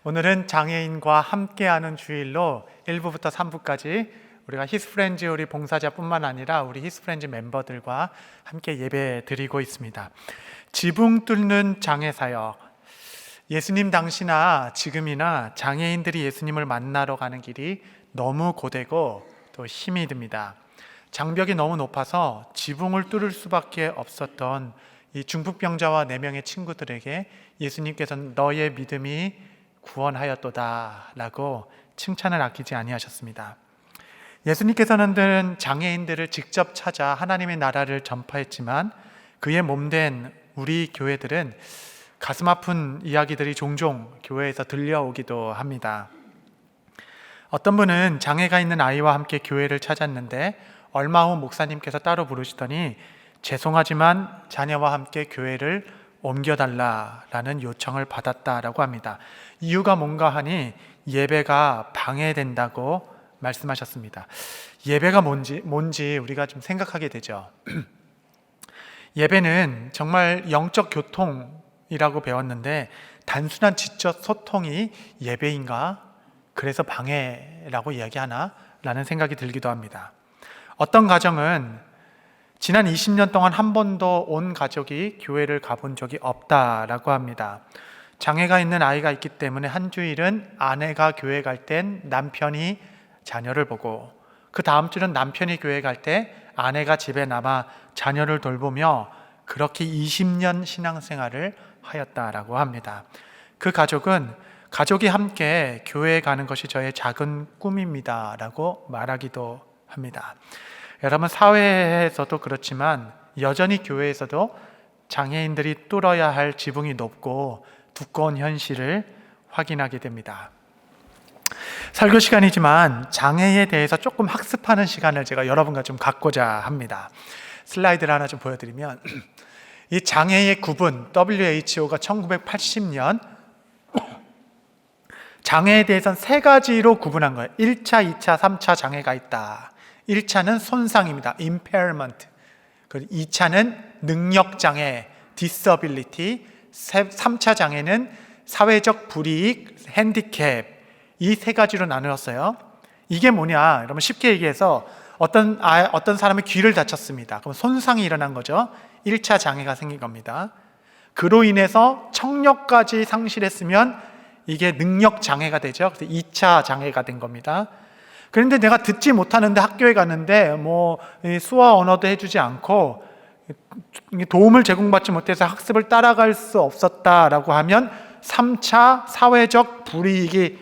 오늘은 장애인과 함께하는 주일로 1부부터 3부까지 우리가 히스프렌즈 우리 봉사자뿐만 아니라 우리 히스프렌즈 멤버들과 함께 예배 드리고 있습니다. 지붕 뚫는 장애 사역. 예수님 당시나 지금이나 장애인들이 예수님을 만나러 가는 길이 너무 고되고 또 힘이 듭니다. 장벽이 너무 높아서 지붕을 뚫을 수밖에 없었던 이 중풍병자와 4명의 친구들에게 예수님께서는 너의 믿음이 구원하였도다 라고 칭찬을 아끼지 아니하셨습니다. 예수님께서는 장애인들을 직접 찾아 하나님의 나라를 전파했지만 그의 몸된 우리 교회들은 가슴 아픈 이야기들이 종종 교회에서 들려오기도 합니다. 어떤 분은 장애가 있는 아이와 함께 교회를 찾았는데 얼마 후 목사님께서 따로 부르시더니 죄송하지만 자녀와 함께 교회를 옮겨달라라는 요청을 받았다라고 합니다. 이유가 뭔가 하니 예배가 방해된다고 말씀하셨습니다. 예배가 뭔지 우리가 좀 생각하게 되죠. 예배는 정말 영적 교통이라고 배웠는데 단순한 지적 소통이 예배인가? 그래서 방해라고 이야기하나? 라는 생각이 들기도 합니다. 어떤 가정은 지난 20년 동안 한 번도 온 가족이 교회를 가본 적이 없다라고 합니다. 장애가 있는 아이가 있기 때문에 한 주일은 아내가 교회 갈 땐 남편이 자녀를 보고 그 다음 주는 남편이 교회 갈 때 아내가 집에 남아 자녀를 돌보며 그렇게 20년 신앙생활을 하였다라고 합니다. 그 가족이 함께 교회에 가는 것이 저의 작은 꿈입니다 라고 말하기도 합니다. 여러분, 사회에서도 그렇지만 여전히 교회에서도 장애인들이 뚫어야 할 지붕이 높고 두꺼운 현실을 확인하게 됩니다. 설교 시간이지만 장애에 대해서 조금 학습하는 시간을 제가 여러분과 좀 갖고자 합니다. 슬라이드를 하나 좀 보여드리면 이 장애의 구분, WHO가 1980년 장애에 대해서는 3가지로 구분한 거예요. 1차, 2차, 3차 장애가 있다. 1차는 손상입니다. impairment. 2차는 능력장애, disability. 3차 장애는 사회적 불이익, 핸디캡. 이 3가지로 나누었어요. 이게 뭐냐? 여러분 쉽게 얘기해서 어떤 사람이 귀를 다쳤습니다. 그럼 손상이 일어난 거죠. 1차 장애가 생긴 겁니다. 그로 인해서 청력까지 상실했으면 이게 능력장애가 되죠. 그래서 2차 장애가 된 겁니다. 그런데 내가 듣지 못하는데 학교에 갔는데 수화 언어도 해주지 않고 도움을 제공받지 못해서 학습을 따라갈 수 없었다라고 하면 3차 사회적 불이익이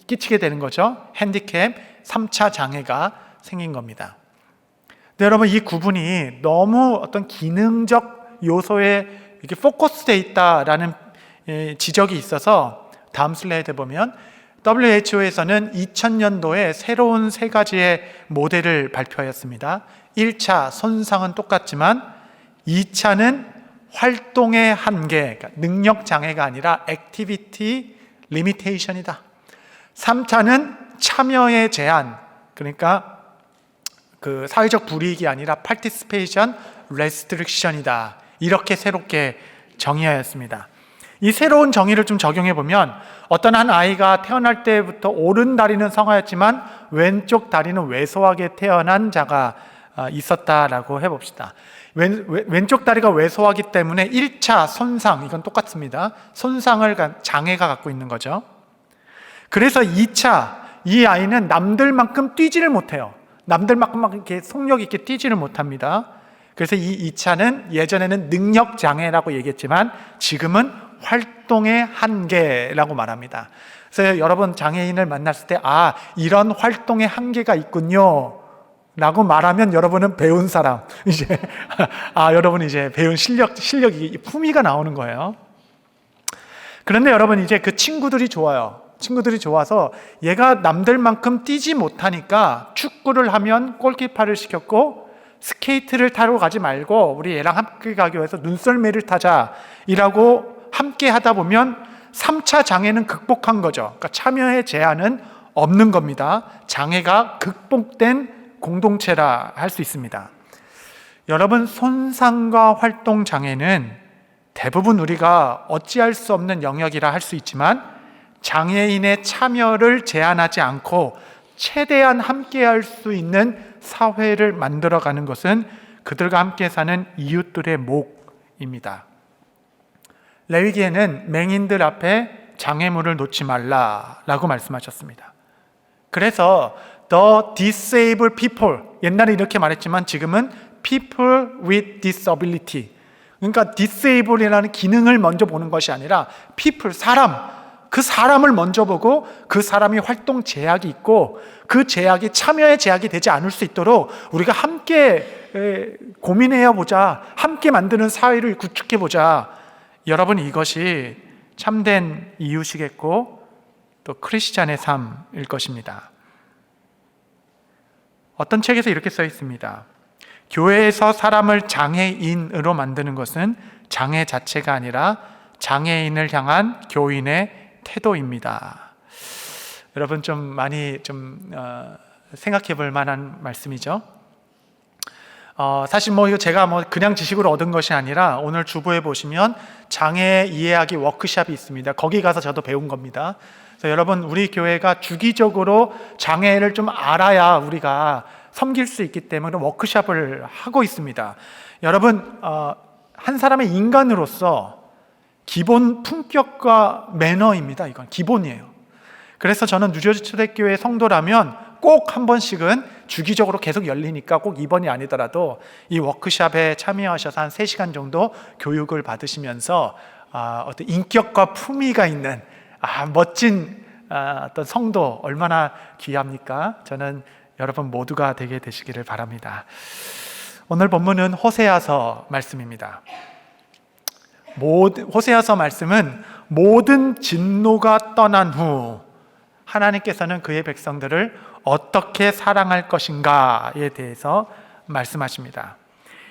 끼치게 되는 거죠. 핸디캡, 3차 장애가 생긴 겁니다. 근데 여러분, 이 구분이 너무 어떤 기능적 요소에 이렇게 포커스되어 있다라는 지적이 있어서 다음 슬라이드 보면 WHO에서는 2000년도에 새로운 3가지의 모델을 발표하였습니다. 1차 손상은 똑같지만 2차는 활동의 한계, 그러니까 능력 장애가 아니라 액티비티 리미테이션이다. 3차는 참여의 제한, 그러니까 그 사회적 불이익이 아니라 participation restriction이다. 이렇게 새롭게 정의하였습니다. 이 새로운 정의를 좀 적용해 보면 어떤 한 아이가 태어날 때부터 오른 다리는 성하였지만 왼쪽 다리는 왜소하게 태어난 자가 있었다라고 해봅시다. 왼쪽 다리가 왜소하기 때문에 1차 손상, 이건 똑같습니다. 손상을 장애가 갖고 있는 거죠. 그래서 2차, 이 아이는 남들만큼 뛰지를 못해요. 남들만큼 막 이렇게 속력 있게 뛰지를 못합니다. 그래서 이 2차는 예전에는 능력 장애라고 얘기했지만 지금은 활동의 한계라고 말합니다. 그래서 여러분 장애인을 만났을 때 이런 활동의 한계가 있군요 라고 말하면 여러분은 배운 사람, 여러분 이제 배운 실력이 품위가 나오는 거예요. 그런데 여러분 이제 그 친구들이 좋아요. 친구들이 좋아서 얘가 남들만큼 뛰지 못하니까 축구를 하면 골키퍼를 시켰고 스케이트를 타러 가지 말고 우리 얘랑 함께 가기 위해서 눈썰매를 타자 이라고 함께 하다 보면 3차 장애는 극복한 거죠. 그러니까 참여의 제한은 없는 겁니다. 장애가 극복된 공동체라 할 수 있습니다. 여러분, 손상과 활동 장애는 대부분 우리가 어찌할 수 없는 영역이라 할 수 있지만 장애인의 참여를 제한하지 않고 최대한 함께할 수 있는 사회를 만들어가는 것은 그들과 함께 사는 이웃들의 목입니다. 레위기에는 맹인들 앞에 장애물을 놓지 말라라고 말씀하셨습니다. 그래서 the disabled people, 옛날에 이렇게 말했지만 지금은 people with disability, 그러니까 disabled이라는 기능을 먼저 보는 것이 아니라 people, 사람, 그 사람을 먼저 보고 그 사람이 활동 제약이 있고 그 제약이 참여의 제약이 되지 않을 수 있도록 우리가 함께 고민해 보자, 함께 만드는 사회를 구축해 보자. 여러분, 이것이 참된 이웃이겠고 또 크리스찬의 삶일 것입니다. 어떤 책에서 이렇게 써 있습니다. 교회에서 사람을 장애인으로 만드는 것은 장애 자체가 아니라 장애인을 향한 교인의 태도입니다. 여러분, 좀 많이 생각해 볼 만한 말씀이죠. 사실 이거 제가 그냥 지식으로 얻은 것이 아니라 오늘 주보에 보시면 장애 이해하기 워크숍이 있습니다. 거기 가서 저도 배운 겁니다. 그래서 여러분, 우리 교회가 주기적으로 장애를 좀 알아야 우리가 섬길 수 있기 때문에 워크숍을 하고 있습니다. 여러분, 한 사람의 인간으로서 기본 품격과 매너입니다. 이건 기본이에요. 그래서 저는 뉴저지 초대교회 성도라면 꼭 한 번씩은 주기적으로 계속 열리니까 꼭 이번이 아니더라도 이 워크숍에 참여하셔서 한 3시간 정도 교육을 받으시면서 어떤 인격과 품위가 있는 멋진 어떤 성도, 얼마나 귀합니까? 저는 여러분 모두가 되게 되시기를 바랍니다. 오늘 본문은 호세아서 말씀입니다. 호세아서 말씀은 모든 진노가 떠난 후 하나님께서는 그의 백성들을 어떻게 사랑할 것인가에 대해서 말씀하십니다.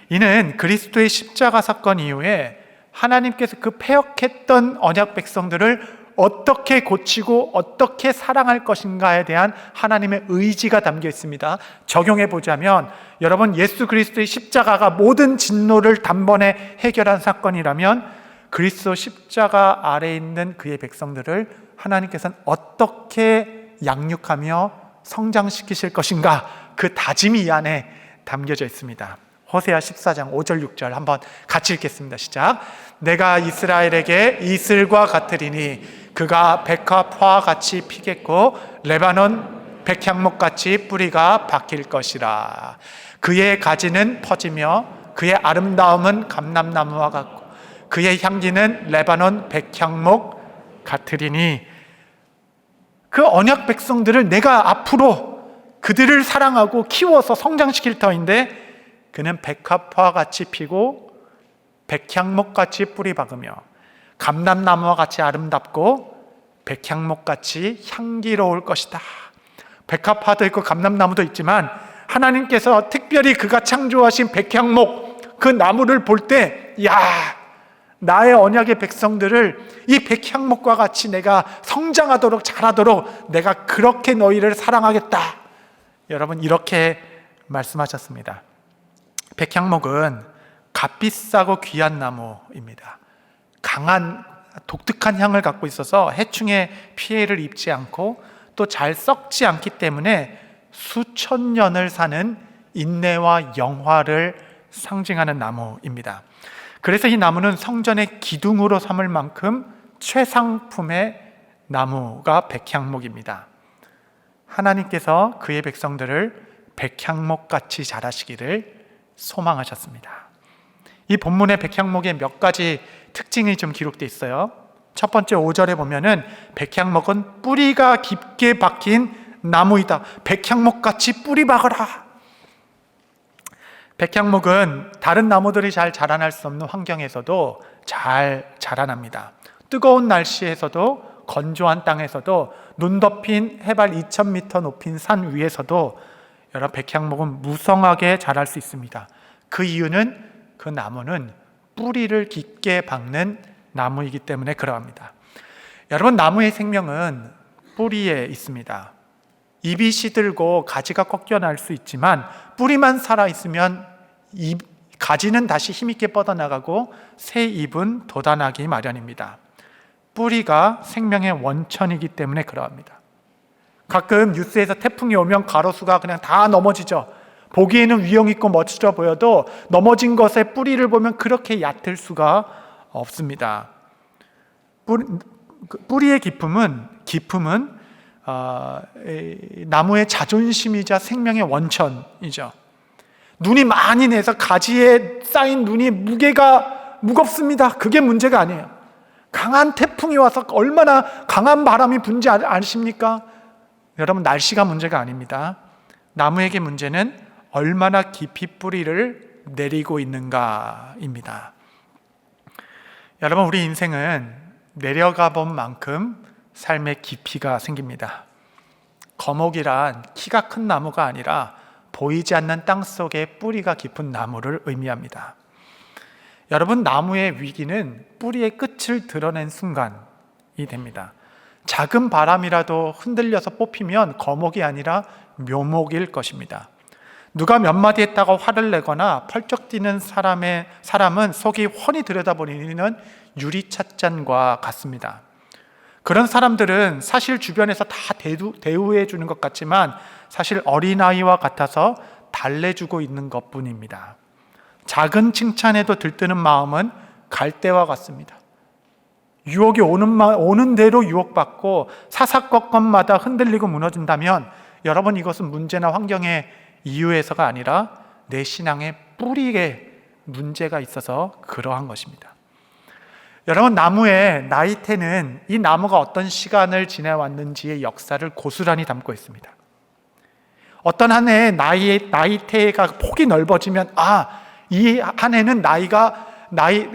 이는 그리스도의 십자가 사건 이후에 하나님께서 그 패역했던 언약 백성들을 어떻게 고치고 어떻게 사랑할 것인가에 대한 하나님의 의지가 담겨 있습니다. 적용해 보자면, 여러분, 예수 그리스도의 십자가가 모든 진노를 단번에 해결한 사건이라면 그리스도 십자가 아래에 있는 그의 백성들을 하나님께서는 어떻게 양육하며 성장시키실 것인가, 그 다짐이 이 안에 담겨져 있습니다. 호세아 14장 5절 6절 한번 같이 읽겠습니다. 시작. 내가 이스라엘에게 이슬과 같으리니 그가 백합화와 같이 피겠고 레바논 백향목같이 뿌리가 박힐 것이라. 그의 가지는 퍼지며 그의 아름다움은 감람나무와 같고 그의 향기는 레바논 백향목 같으리니. 그 언약 백성들을 내가 앞으로 그들을 사랑하고 키워서 성장시킬 터인데 그는 백합화와 같이 피고 백향목같이 뿌리 박으며 감람나무와 같이 아름답고 백향목같이 향기로울 것이다. 백합화도 있고 감람나무도 있지만 하나님께서 특별히 그가 창조하신 백향목, 그 나무를 볼 때 나의 언약의 백성들을 이 백향목과 같이 내가 성장하도록 자라도록 내가 그렇게 너희를 사랑하겠다. 여러분, 이렇게 말씀하셨습니다. 백향목은 값비싸고 귀한 나무입니다. 강한 독특한 향을 갖고 있어서 해충의 피해를 입지 않고 또 잘 썩지 않기 때문에 수천 년을 사는 인내와 영화를 상징하는 나무입니다. 그래서 이 나무는 성전의 기둥으로 삼을 만큼 최상품의 나무가 백향목입니다. 하나님께서 그의 백성들을 백향목같이 자라시기를 소망하셨습니다. 이 본문의 백향목의 몇 가지 특징이 좀 기록되어 있어요. 첫 번째 5절에 보면은 백향목은 뿌리가 깊게 박힌 나무이다. 백향목같이 뿌리 박아라. 백향목은 다른 나무들이 잘 자라날 수 없는 환경에서도 잘 자라납니다. 뜨거운 날씨에서도, 건조한 땅에서도, 눈 덮인 해발 2000m 높인 산 위에서도 여러분, 백향목은 무성하게 자랄 수 있습니다. 그 이유는 그 나무는 뿌리를 깊게 박는 나무이기 때문에 그러합니다. 여러분, 나무의 생명은 뿌리에 있습니다. 잎이 시들고 가지가 꺾여날 수 있지만 뿌리만 살아있으면 가지는 다시 힘있게 뻗어나가고 새 잎은 돋아나기 마련입니다. 뿌리가 생명의 원천이기 때문에 그러합니다. 가끔 뉴스에서 태풍이 오면 가로수가 그냥 다 넘어지죠. 보기에는 위험 있고 멋져 보여도 넘어진 것의 뿌리를 보면 그렇게 얕을 수가 없습니다. 뿌리의 깊음은 나무의 자존심이자 생명의 원천이죠. 눈이 많이 내서 가지에 쌓인 눈이 무게가 무겁습니다. 그게 문제가 아니에요. 강한 태풍이 와서 얼마나 강한 바람이 분지 아십니까? 여러분, 날씨가 문제가 아닙니다. 나무에게 문제는 얼마나 깊이 뿌리를 내리고 있는가입니다. 여러분, 우리 인생은 내려가 본 만큼 삶의 깊이가 생깁니다. 거목이란 키가 큰 나무가 아니라 보이지 않는 땅 속에 뿌리가 깊은 나무를 의미합니다. 여러분, 나무의 위기는 뿌리의 끝을 드러낸 순간이 됩니다. 작은 바람이라도 흔들려서 뽑히면 거목이 아니라 묘목일 것입니다. 누가 몇 마디 했다고 화를 내거나 펄쩍 뛰는 사람은 속이 훤히 들여다보이는 유리찻잔과 같습니다. 그런 사람들은 사실 주변에서 다 대우해 주는 것 같지만 사실 어린아이와 같아서 달래주고 있는 것뿐입니다. 작은 칭찬에도 들뜨는 마음은 갈대와 같습니다. 유혹이 오는 대로 유혹받고 사사건건마다 흔들리고 무너진다면 여러분, 이것은 문제나 환경의 이유에서가 아니라 내 신앙의 뿌리에 문제가 있어서 그러한 것입니다. 여러분, 나무의 나이테는 이 나무가 어떤 시간을 지내왔는지의 역사를 고스란히 담고 있습니다. 어떤 한 해의 나이테가 폭이 넓어지면 이 한 해는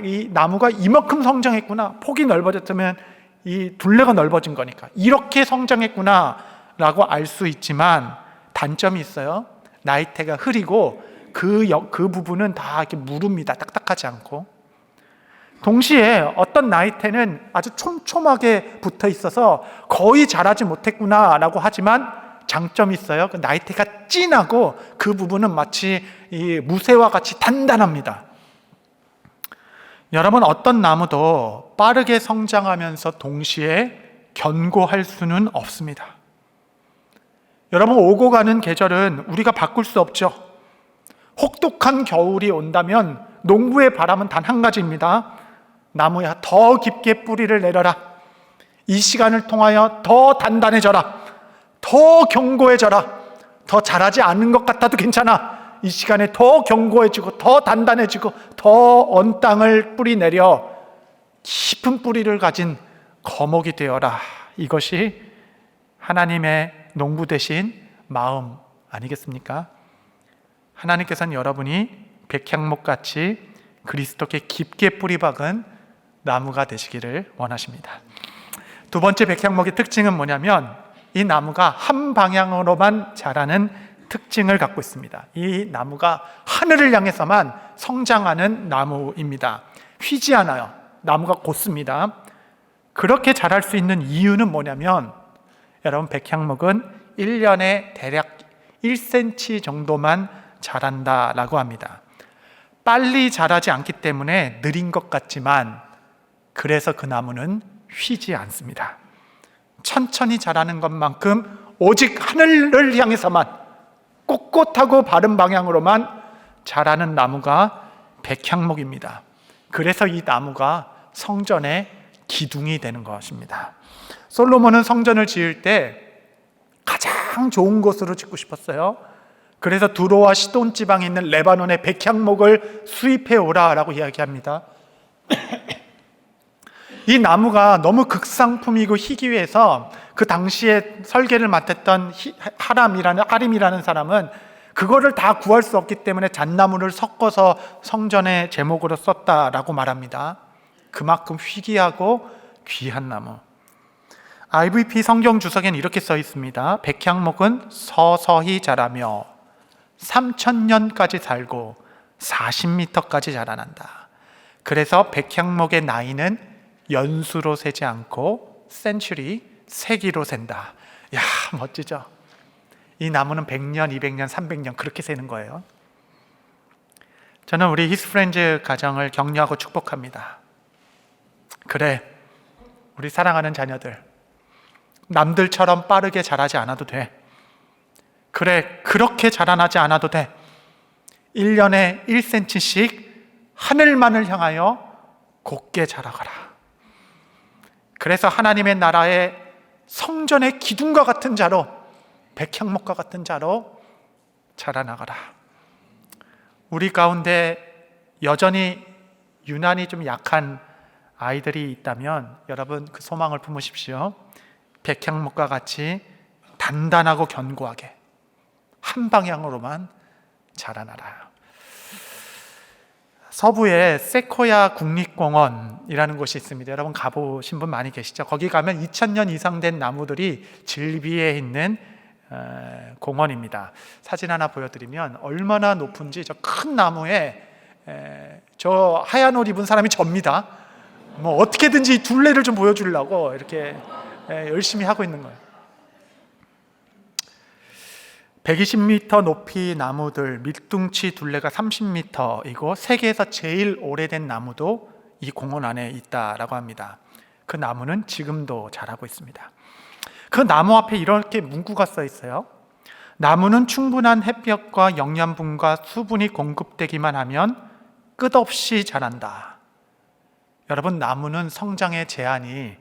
이 나무가 이만큼 성장했구나, 폭이 넓어졌으면 이 둘레가 넓어진 거니까 이렇게 성장했구나 라고 알 수 있지만 단점이 있어요. 나이테가 흐리고 그 부분은 다 이렇게 무릅니다. 딱딱하지 않고. 동시에 어떤 나이테는 아주 촘촘하게 붙어 있어서 거의 자라지 못했구나 라고 하지만 장점이 있어요. 그 나이테가 진하고 그 부분은 마치 이 무쇠와 같이 단단합니다. 여러분, 어떤 나무도 빠르게 성장하면서 동시에 견고할 수는 없습니다. 여러분, 오고 가는 계절은 우리가 바꿀 수 없죠. 혹독한 겨울이 온다면 농부의 바람은 단 한 가지입니다. 나무야, 더 깊게 뿌리를 내려라. 이 시간을 통하여 더 단단해져라. 더 견고해져라. 더 자라지 않는 것 같아도 괜찮아. 이 시간에 더 견고해지고 더 단단해지고 더 언 땅을 뿌리 내려 깊은 뿌리를 가진 거목이 되어라. 이것이 하나님의 농부 되신 마음 아니겠습니까? 하나님께서는 여러분이 백향목같이 그리스도께 깊게 뿌리 박은 나무가 되시기를 원하십니다. 두 번째 백향목의 특징은 뭐냐면 이 나무가 한 방향으로만 자라는 특징을 갖고 있습니다. 이 나무가 하늘을 향해서만 성장하는 나무입니다. 휘지 않아요. 나무가 곧습니다. 그렇게 자랄 수 있는 이유는 뭐냐면 여러분, 백향목은 1년에 대략 1cm 정도만 자란다라고 합니다. 빨리 자라지 않기 때문에 느린 것 같지만 그래서 그 나무는 휘지 않습니다. 천천히 자라는 것만큼 오직 하늘을 향해서만 꼿꼿하고 바른 방향으로만 자라는 나무가 백향목입니다. 그래서 이 나무가 성전의 기둥이 되는 것입니다. 솔로몬은 성전을 지을 때 가장 좋은 곳으로 짓고 싶었어요. 그래서 두로와 시돈 지방에 있는 레바논의 백향목을 수입해 오라라고 이야기합니다. 이 나무가 너무 극상품이고 희귀해서 그 당시에 설계를 맡았던 하림이라는 사람은 그거를 다 구할 수 없기 때문에 잣나무를 섞어서 성전의 제목으로 썼다라고 말합니다. 그만큼 희귀하고 귀한 나무. IVP 성경 주석에는 이렇게 써 있습니다. 백향목은 서서히 자라며 3000년까지 살고 40m까지 자라난다. 그래서 백향목의 나이는 연수로 세지 않고 센츄리, 세기로 센다. 야, 멋지죠? 이 나무는 100년, 200년, 300년 그렇게 세는 거예요. 저는 우리 히스프렌즈 가정을 격려하고 축복합니다. 그래, 우리 사랑하는 자녀들, 남들처럼 빠르게 자라지 않아도 돼. 그래, 그렇게 자라나지 않아도 돼. 1년에 1cm씩 하늘만을 향하여 곱게 자라가라. 그래서 하나님의 나라의 성전의 기둥과 같은 자로, 백향목과 같은 자로 자라나가라. 우리 가운데 여전히 유난히 좀 약한 아이들이 있다면 여러분 그 소망을 품으십시오. 백향목과 같이 단단하고 견고하게 한 방향으로만 자라나라. 서부에 세코야 국립공원이라는 곳이 있습니다. 여러분 가보신 분 많이 계시죠? 거기 가면 2000년 이상 된 나무들이 질비해 있는 공원입니다. 사진 하나 보여드리면 얼마나 높은지, 저 큰 나무에 저 하얀 옷 입은 사람이 접니다. 뭐 어떻게든지 둘레를 좀 보여주려고 이렇게 열심히 하고 있는 거예요. 120m 높이 나무들, 밑둥치 둘레가 30m이고 세계에서 제일 오래된 나무도 이 공원 안에 있다라고 합니다. 그 나무는 지금도 자라고 있습니다. 그 나무 앞에 이렇게 문구가 써 있어요. 나무는 충분한 햇볕과 영양분과 수분이 공급되기만 하면 끝없이 자란다. 여러분, 나무는 성장의 제한이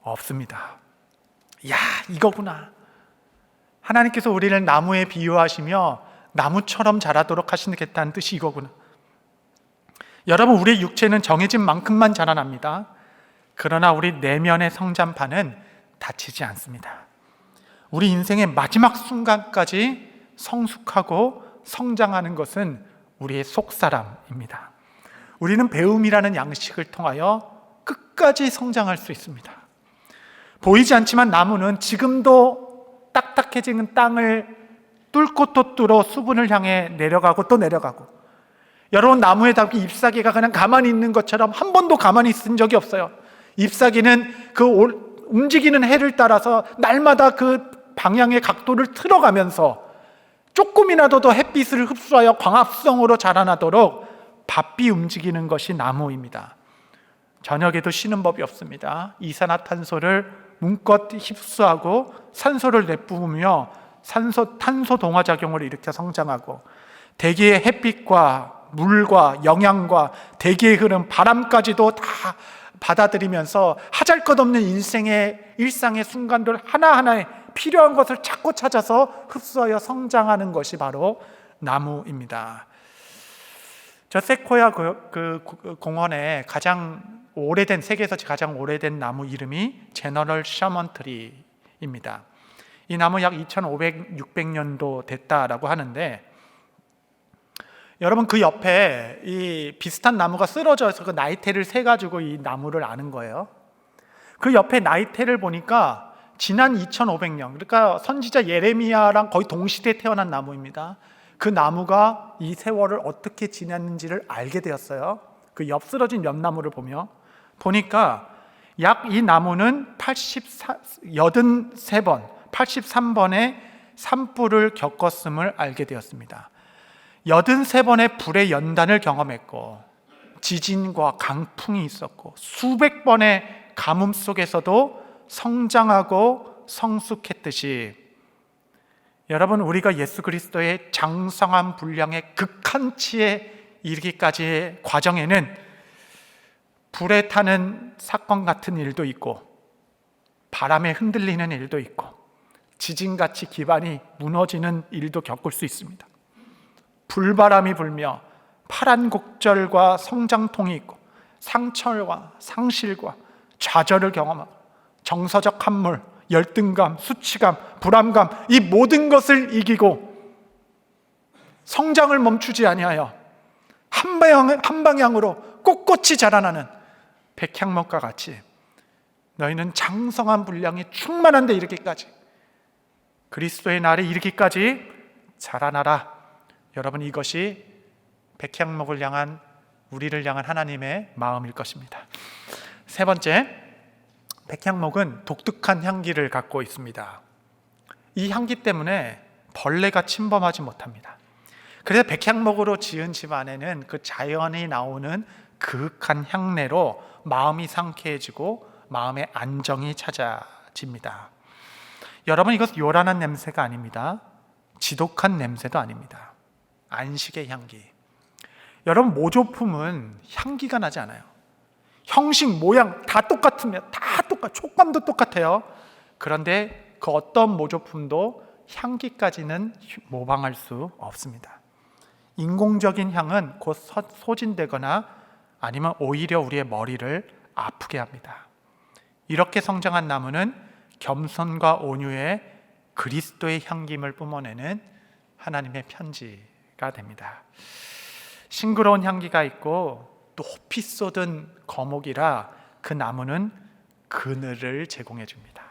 없습니다. 이야, 이거구나. 하나님께서 우리를 나무에 비유하시며 나무처럼 자라도록 하시겠다는 뜻이 이거구나. 여러분, 우리의 육체는 정해진 만큼만 자라납니다. 그러나 우리 내면의 성장판은 다치지 않습니다. 우리 인생의 마지막 순간까지 성숙하고 성장하는 것은 우리의 속사람입니다. 우리는 배움이라는 양식을 통하여 끝까지 성장할 수 있습니다. 보이지 않지만 나무는 지금도 딱딱해지는 땅을 뚫고 또 뚫어 수분을 향해 내려가고 또 내려가고, 여러분 나무에 담긴 잎사귀가 그냥 가만히 있는 것처럼 한 번도 가만히 있은 적이 없어요. 잎사귀는 그 움직이는 해를 따라서 날마다 그 방향의 각도를 틀어가면서 조금이라도 더 햇빛을 흡수하여 광합성으로 자라나도록 바삐 움직이는 것이 나무입니다. 저녁에도 쉬는 법이 없습니다. 이산화탄소를 문껏 흡수하고 산소를 내뿜으며 탄소 동화작용을 일으켜 성장하고, 대기의 햇빛과 물과 영양과 대기의 흐름, 바람까지도 다 받아들이면서 하잘것없는 일상의 순간들 하나하나에 필요한 것을 자꾸 찾아서 흡수하여 성장하는 것이 바로 나무입니다. 저 세코야 그 공원에 세계에서 가장 오래된 나무 이름이 제너럴 셔먼 트리입니다. 이 나무 약 2500, 600년도 됐다라고 하는데, 여러분 그 옆에 이 비슷한 나무가 쓰러져서 그 나이테를 세가지고 이 나무를 아는 거예요. 그 옆에 나이테를 보니까 지난 2500년, 그러니까 선지자 예레미야랑 거의 동시대에 태어난 나무입니다. 그 나무가 이 세월을 어떻게 지났는지를 알게 되었어요. 그 옆 쓰러진 옆나무를 보니까 약 이 나무는 83번의 산불을 겪었음을 알게 되었습니다. 83번의 불의 연단을 경험했고, 지진과 강풍이 있었고, 수백 번의 가뭄 속에서도 성장하고 성숙했듯이, 여러분 우리가 예수 그리스도의 장성한 분량의 극한치에 이르기까지의 과정에는 불에 타는 사건 같은 일도 있고, 바람에 흔들리는 일도 있고, 지진같이 기반이 무너지는 일도 겪을 수 있습니다. 불바람이 불며 파란 곡절과 성장통이 있고, 상철과 상실과 좌절을 경험하고, 정서적 함몰, 열등감, 수치감, 불안감, 이 모든 것을 이기고 성장을 멈추지 아니하여 한 방향으로 꼿꼿이 자라나는 백향목과 같이 너희는 장성한 분량이 충만한 데 이르기까지, 그리스도의 날에 이르기까지 자라나라. 여러분, 이것이 백향목을 향한, 우리를 향한 하나님의 마음일 것입니다. 세 번째, 백향목은 독특한 향기를 갖고 있습니다. 이 향기 때문에 벌레가 침범하지 못합니다. 그래서 백향목으로 지은 집 안에는 그 자연이 나오는 그윽한 향내로 마음이 상쾌해지고 마음의 안정이 찾아집니다. 여러분, 이것 요란한 냄새가 아닙니다. 지독한 냄새도 아닙니다. 안식의 향기. 여러분, 모조품은 향기가 나지 않아요. 형식, 모양 다 똑같으면 촉감도 똑같아요. 그런데 그 어떤 모조품도 향기까지는 모방할 수 없습니다. 인공적인 향은 곧 소진되거나 아니면 오히려 우리의 머리를 아프게 합니다. 이렇게 성장한 나무는 겸손과 온유의 그리스도의 향김을 뿜어내는 하나님의 편지가 됩니다. 싱그러운 향기가 있고 높이 쏟은 거목이라 그 나무는 그늘을 제공해 줍니다.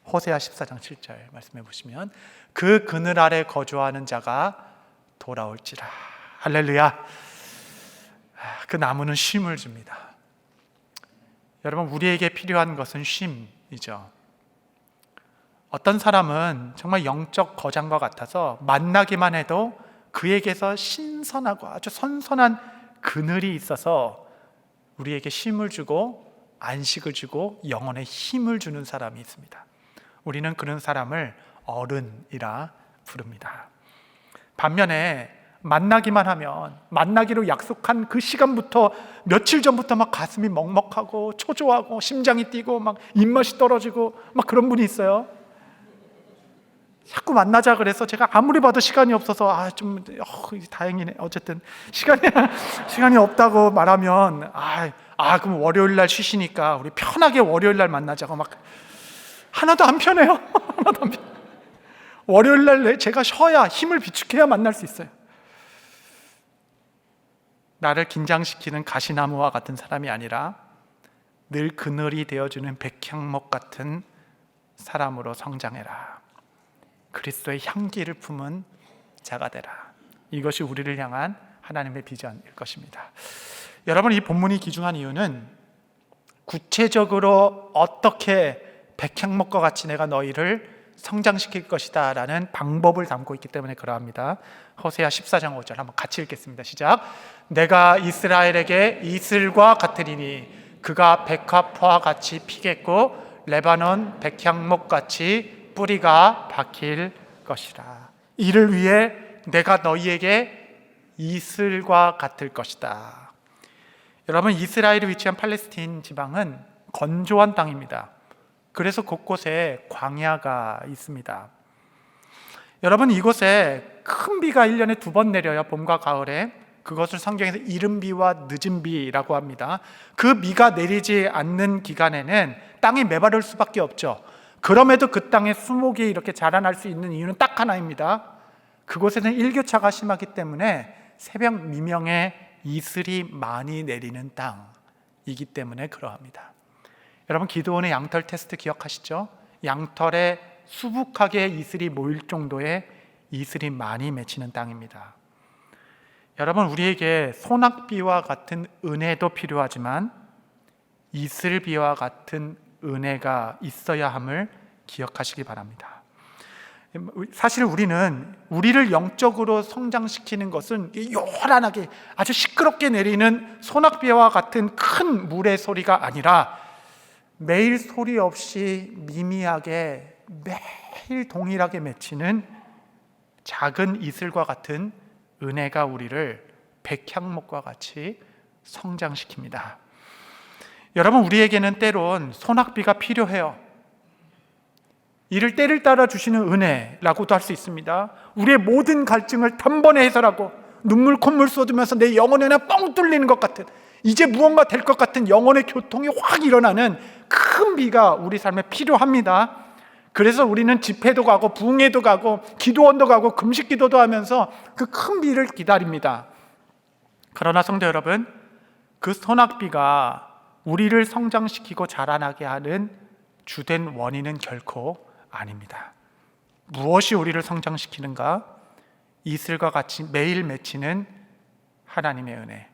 호세아 14장 7절 말씀해 보시면 그 그늘 아래 거주하는 자가 돌아올지라. 할렐루야. 그 나무는 쉼을 줍니다. 여러분, 우리에게 필요한 것은 쉼이죠. 어떤 사람은 정말 영적 거장과 같아서 만나기만 해도 그에게서 신선하고 아주 선선한 그늘이 있어서 우리에게 쉼을 주고 안식을 주고 영혼에 힘을 주는 사람이 있습니다. 우리는 그런 사람을 어른이라 부릅니다. 반면에 만나기만 하면 만나기로 약속한 그 시간부터 며칠 전부터 막 가슴이 먹먹하고 초조하고 심장이 뛰고 막 입맛이 떨어지고 막 그런 분이 있어요. 자꾸 만나자 그래서 제가 아무리 봐도 시간이 없어서 다행이네. 어쨌든 시간이 없다고 말하면 그럼 월요일 날 쉬시니까 우리 편하게 월요일 날 만나자고 막 하나도 안 편해요. 하나도 안 편해. 월요일 날 제가 쉬어야 힘을 비축해야 만날 수 있어요. 나를 긴장시키는 가시나무와 같은 사람이 아니라 늘 그늘이 되어주는 백향목 같은 사람으로 성장해라. 그리스도의 향기를 품은 자가 되라. 이것이 우리를 향한 하나님의 비전일 것입니다. 여러분, 이 본문이 귀중한 이유는 구체적으로 어떻게 백향목과 같이 내가 너희를 성장시킬 것이다 라는 방법을 담고 있기 때문에 그러합니다. 호세아 14장 5절 한번 같이 읽겠습니다. 시작. 내가 이스라엘에게 이슬과 같으리니 그가 백합화 같이 피겠고 레바논 백향목같이 뿌리가 박힐 것이라. 이를 위해 내가 너희에게 이슬과 같을 것이다. 여러분, 이스라엘이 위치한 팔레스틴 지방은 건조한 땅입니다. 그래서 곳곳에 광야가 있습니다. 여러분, 이곳에 큰 비가 1년에 2번 내려요. 봄과 가을에. 그것을 성경에서 이른 비와 늦은 비라고 합니다. 그 비가 내리지 않는 기간에는 땅이 메마를 수밖에 없죠. 그럼에도 그 땅에 수목이 이렇게 자라날 수 있는 이유는 딱 하나입니다. 그곳에는 일교차가 심하기 때문에 새벽 미명에 이슬이 많이 내리는 땅이기 때문에 그러합니다. 여러분, 기드온의 양털 테스트 기억하시죠? 양털에 수북하게 이슬이 모일 정도의 이슬이 많이 맺히는 땅입니다. 여러분, 우리에게 소낙비와 같은 은혜도 필요하지만 이슬비와 같은 은혜가 있어야 함을 기억하시기 바랍니다. 사실 우리를 영적으로 성장시키는 것은 요란하게 아주 시끄럽게 내리는 소낙비와 같은 큰 물의 소리가 아니라 매일 소리 없이 미미하게 매일 동일하게 맺히는 작은 이슬과 같은 은혜가 우리를 백향목과 같이 성장시킵니다. 여러분, 우리에게는 때론 소낙비가 필요해요. 이를 때를 따라 주시는 은혜라고도 할 수 있습니다. 우리의 모든 갈증을 단번에 해결하고 눈물 콧물 쏟으면서 내 영혼이 그냥 뻥 뚫리는 것 같은, 이제 무언가 될 것 같은 영혼의 교통이 확 일어나는 큰 비가 우리 삶에 필요합니다. 그래서 우리는 집회도 가고 부흥회도 가고 기도원도 가고 금식 기도도 하면서 그 큰 비를 기다립니다. 그러나 성도 여러분, 그 소낙비가 우리를 성장시키고 자라나게 하는 주된 원인은 결코 아닙니다. 무엇이 우리를 성장시키는가? 이슬과 같이 매일 맺히는 하나님의 은혜.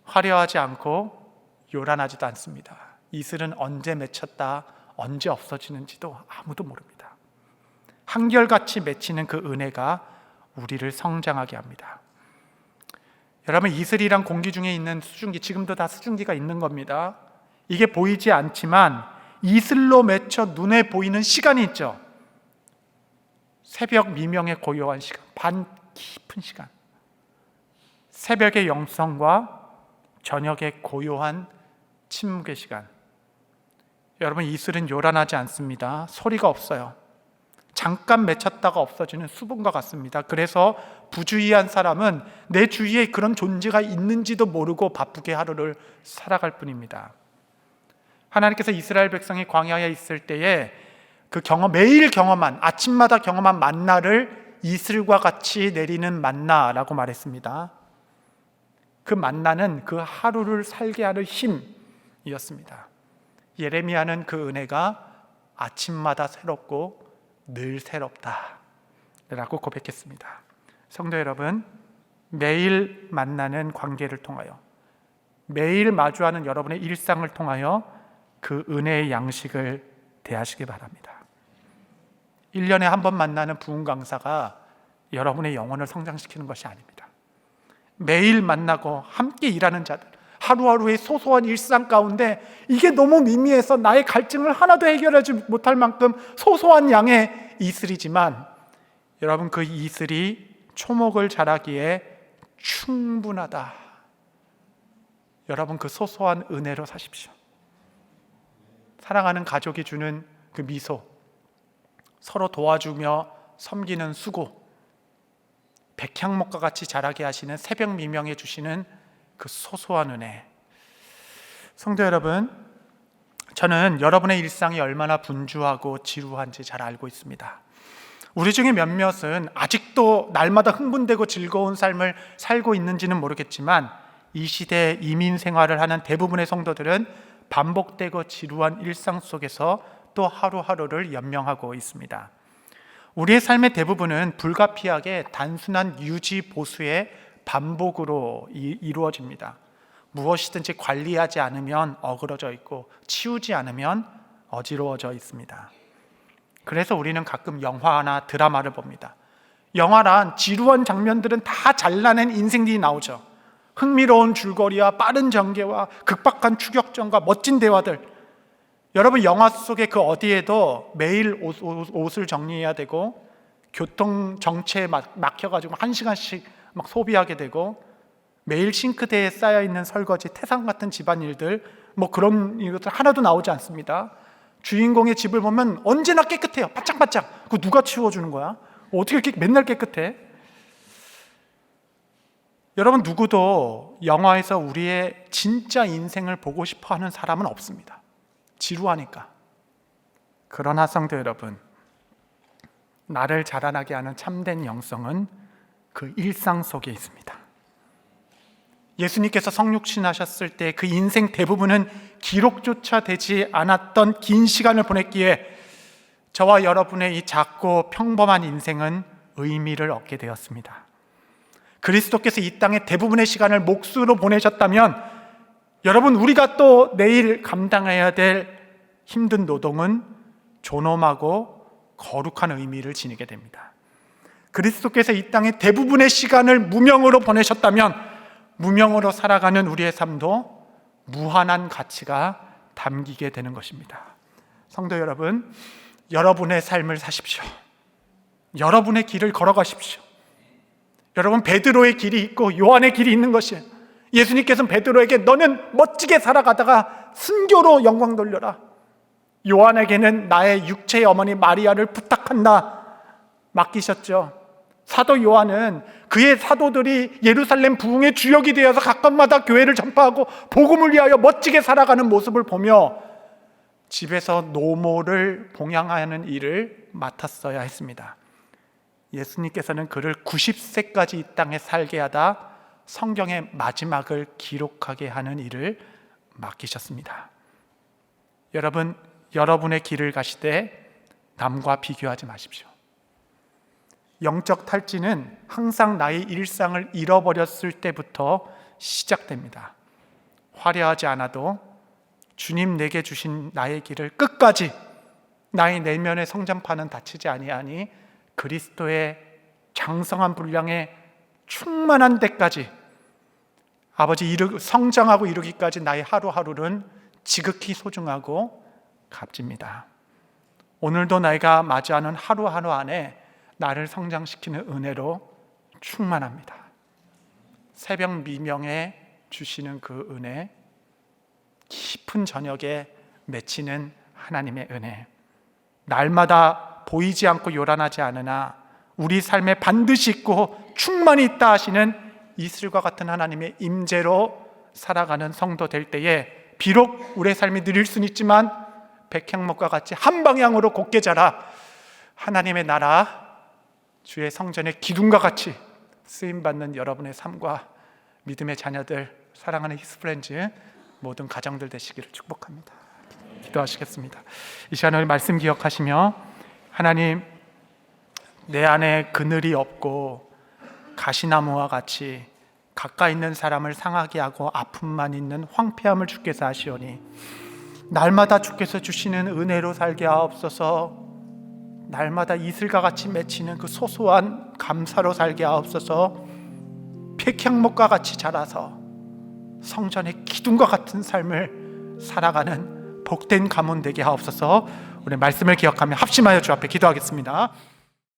화려하지 않고 요란하지도 않습니다. 이슬은 언제 맺혔다, 언제 없어지는지도 아무도 모릅니다. 한결같이 맺히는 그 은혜가 우리를 성장하게 합니다. 여러분, 이슬이랑 공기 중에 있는 수증기, 지금도 다 수증기가 있는 겁니다. 이게 보이지 않지만 이슬로 맺혀 눈에 보이는 시간이 있죠. 새벽 미명의 고요한 시간, 반 깊은 시간. 새벽의 영성과 저녁의 고요한 침묵의 시간. 여러분, 이슬은 요란하지 않습니다. 소리가 없어요. 잠깐 맺혔다가 없어지는 수분과 같습니다. 그래서 부주의한 사람은 내 주위에 그런 존재가 있는지도 모르고 바쁘게 하루를 살아갈 뿐입니다. 하나님께서 이스라엘 백성이 광야에 있을 때에 그 매일 경험한, 아침마다 경험한 만나를 이슬과 같이 내리는 만나라고 말했습니다. 그 만나는 그 하루를 살게 하는 힘이었습니다. 예레미야는 그 은혜가 아침마다 새롭고 늘 새롭다 라고 고백했습니다. 성도 여러분, 매일 만나는 관계를 통하여, 매일 마주하는 여러분의 일상을 통하여 그 은혜의 양식을 대하시기 바랍니다. 1년에 한 번 만나는 부흥 강사가 여러분의 영혼을 성장시키는 것이 아닙니다. 매일 만나고 함께 일하는 자들, 하루하루의 소소한 일상 가운데 이게 너무 미미해서 나의 갈증을 하나도 해결하지 못할 만큼 소소한 양의 이슬이지만, 여러분, 그 이슬이 초목을 자라기에 충분하다. 여러분, 그 소소한 은혜로 사십시오. 사랑하는 가족이 주는 그 미소, 서로 도와주며 섬기는 수고, 백향목과 같이 자라게 하시는 새벽 미명에 주시는 그 소소한 은혜. 성도 여러분, 저는 여러분의 일상이 얼마나 분주하고 지루한지 잘 알고 있습니다. 우리 중에 몇몇은 아직도 날마다 흥분되고 즐거운 삶을 살고 있는지는 모르겠지만, 이 시대에 이민 생활을 하는 대부분의 성도들은 반복되고 지루한 일상 속에서 또 하루하루를 연명하고 있습니다. 우리의 삶의 대부분은 불가피하게 단순한 유지 보수의 반복으로 이루어집니다. 무엇이든지 관리하지 않으면 어그러져 있고 치우지 않으면 어지러워져 있습니다. 그래서 우리는 가끔 영화나 드라마를 봅니다. 영화란 지루한 장면들은 다 잘라낸 인생들이 나오죠. 흥미로운 줄거리와 빠른 전개와 극박한 추격전과 멋진 대화들. 여러분, 영화 속의 그 어디에도 매일 옷을 정리해야 되고, 교통 정체에 막혀가지고 1시간씩 막 소비하게 되고, 매일 싱크대에 쌓여있는 설거지, 태산 같은 집안일들, 뭐 그런 일들 하나도 나오지 않습니다. 주인공의 집을 보면 언제나 깨끗해요. 바짝바짝. 그거 누가 치워주는 거야? 어떻게 이렇게 맨날 깨끗해? 여러분, 누구도 영화에서 우리의 진짜 인생을 보고 싶어 하는 사람은 없습니다. 지루하니까. 그러나 성도 여러분, 나를 자라나게 하는 참된 영성은 그 일상 속에 있습니다. 예수님께서 성육신 하셨을 때 그 인생 대부분은 기록조차 되지 않았던 긴 시간을 보냈기에 저와 여러분의 이 작고 평범한 인생은 의미를 얻게 되었습니다. 그리스도께서 이 땅의 대부분의 시간을 몫으로 보내셨다면, 여러분, 우리가 또 내일 감당해야 될 힘든 노동은 존엄하고 거룩한 의미를 지니게 됩니다. 그리스도께서 이 땅의 대부분의 시간을 무명으로 보내셨다면, 무명으로 살아가는 우리의 삶도 무한한 가치가 담기게 되는 것입니다. 성도 여러분, 여러분의 삶을 사십시오. 여러분의 길을 걸어가십시오. 여러분, 베드로의 길이 있고 요한의 길이 있는 것이에요. 예수님께서는 베드로에게 너는 멋지게 살아가다가 순교로 영광 돌려라. 요한에게는 나의 육체의 어머니 마리아를 부탁한다 맡기셨죠. 사도 요한은 그의 사도들이 예루살렘 부흥의 주역이 되어서 각각마다 교회를 전파하고 복음을 위하여 멋지게 살아가는 모습을 보며 집에서 노모를 봉양하는 일을 맡았어야 했습니다. 예수님께서는 그를 90세까지 이 땅에 살게 하다 성경의 마지막을 기록하게 하는 일을 맡기셨습니다. 여러분, 여러분의 길을 가시되 남과 비교하지 마십시오. 영적 탈진은 항상 나의 일상을 잃어버렸을 때부터 시작됩니다. 화려하지 않아도 주님 내게 주신 나의 길을 끝까지, 나의 내면의 성전판은 닫히지 아니하니 그리스도의 장성한 분량에 충만한 데까지, 아버지 성장하고 이루기까지 나의 하루하루는 지극히 소중하고 값집니다. 오늘도 내가 맞이하는 하루하루 안에 나를 성장시키는 은혜로 충만합니다. 새벽 미명에 주시는 그 은혜, 깊은 저녁에 맺히는 하나님의 은혜, 날마다 보이지 않고 요란하지 않으나 우리 삶에 반드시 있고 충만히 있다 하시는 이슬과 같은 하나님의 임재로 살아가는 성도 될 때에 비록 우리의 삶이 느릴 수는 있지만 백향목과 같이 한 방향으로 곧게 자라 하나님의 나라, 주의 성전의 기둥과 같이 쓰임받는 여러분의 삶과 믿음의 자녀들, 사랑하는 히스프렌즈 모든 가정들 되시기를 축복합니다. 기도하시겠습니다. 이 시간에 말씀 기억하시며, 하나님, 내 안에 그늘이 없고 가시나무와 같이 가까이 있는 사람을 상하게 하고 아픔만 있는 황폐함을 주께서 하시오니 날마다 주께서 주시는 은혜로 살게 하옵소서. 날마다 이슬과 같이 맺히는 그 소소한 감사로 살게 하옵소서. 백향목과 같이 자라서 성전의 기둥과 같은 삶을 살아가는 복된 가문 되게 하옵소서. 우리 말씀을 기억하며 합심하여 주 앞에 기도하겠습니다.